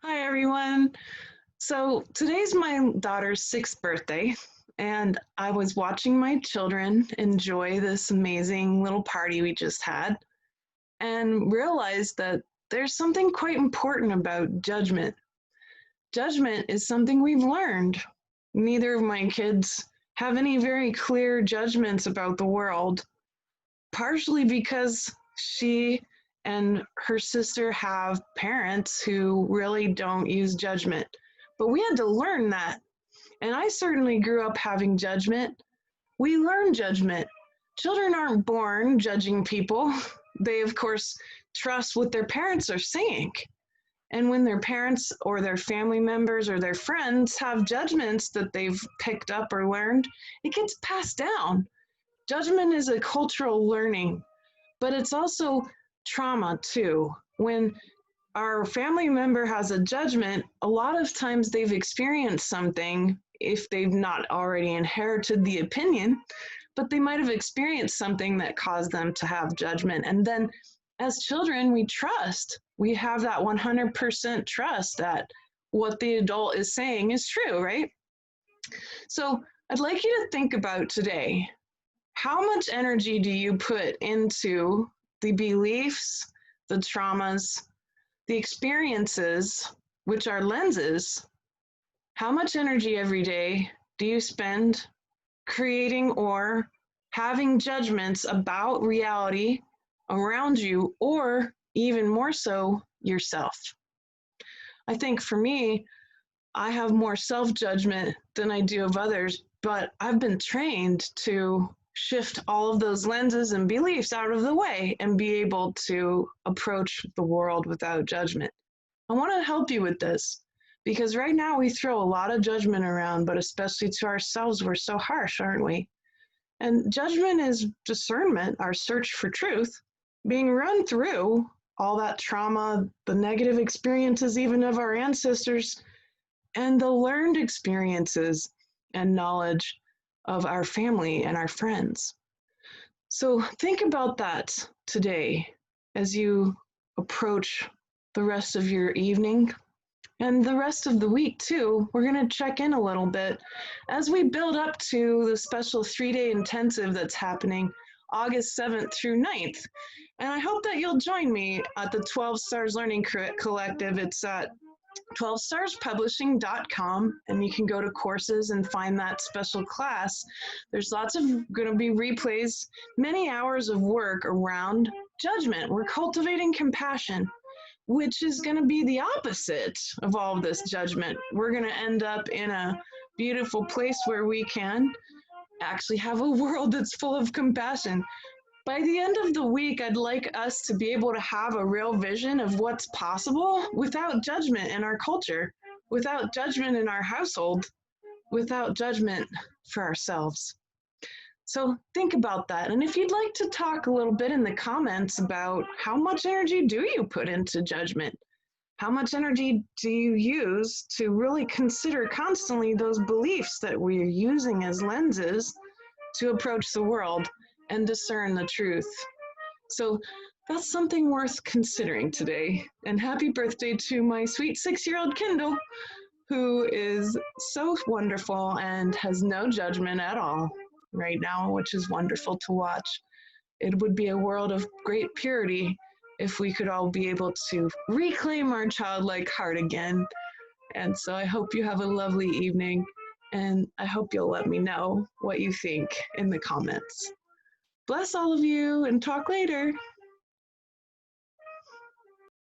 Hi, everyone. So today's my daughter's 6th birthday, and I was watching my children enjoy this amazing little party we just had and realized that there's something quite important about judgment. Judgment is something we've learned. Neither of my kids have any very clear judgments about the world, partially because she and her sister have parents who really don't use judgment. But we had to learn that. And I certainly grew up having judgment. We learn judgment. Children aren't born judging people. They, of course, trust what their parents are saying. And when their parents or their family members or their friends have judgments that they've picked up or learned, it gets passed down. Judgment is a cultural learning, but it's also trauma too. When our family member has a judgment, a lot of times they've experienced something, if they've not already inherited the opinion, but they might have experienced something that caused them to have judgment. And then as children, we trust. We have that 100% trust that what the adult is saying is true, right? So I'd like you to think about today, how much energy do you put into the beliefs, the traumas, the experiences, which are lenses? How much energy every day do you spend creating or having judgments about reality around you, or even more so, yourself? I think for me, I have more self-judgment than I do of others, but I've been trained to shift all of those lenses and beliefs out of the way and be able to approach the world without judgment. I want to help you with this because right now we throw a lot of judgment around, but especially to ourselves, we're so harsh, aren't we? And judgment is discernment, our search for truth, being run through all that trauma, the negative experiences even of our ancestors, and the learned experiences and knowledge of our family and our friends. So think about that today as you approach the rest of your evening and the rest of the week too. We're going to check in a little bit as we build up to the special 3-day intensive that's happening August 7th through 9th. And I hope that you'll join me at the 12 Stars Learning Collective. It's at 12starspublishing.com, and you can go to courses and find that special class. There's lots of going to be replays, many hours of work around judgment. We're cultivating compassion, which is going to be the opposite of all of this judgment. We're going to end up in a beautiful place where we can actually have a world that's full of compassion. By the end of the week, I'd like us to be able to have a real vision of what's possible without judgment in our culture, without judgment in our household, without judgment for ourselves. So think about that. And if you'd like to talk a little bit in the comments about how much energy do you put into judgment? How much energy do you use to really consider constantly those beliefs that we're using as lenses to approach the world and discern the truth? So that's something worth considering today. And happy birthday to my sweet 6-year-old Kindle, who is so wonderful and has no judgment at all right now, which is wonderful to watch. It would be a world of great purity if we could all be able to reclaim our childlike heart again. And so I hope you have a lovely evening, and I hope you'll let me know what you think in the comments. Bless all of you, and talk later.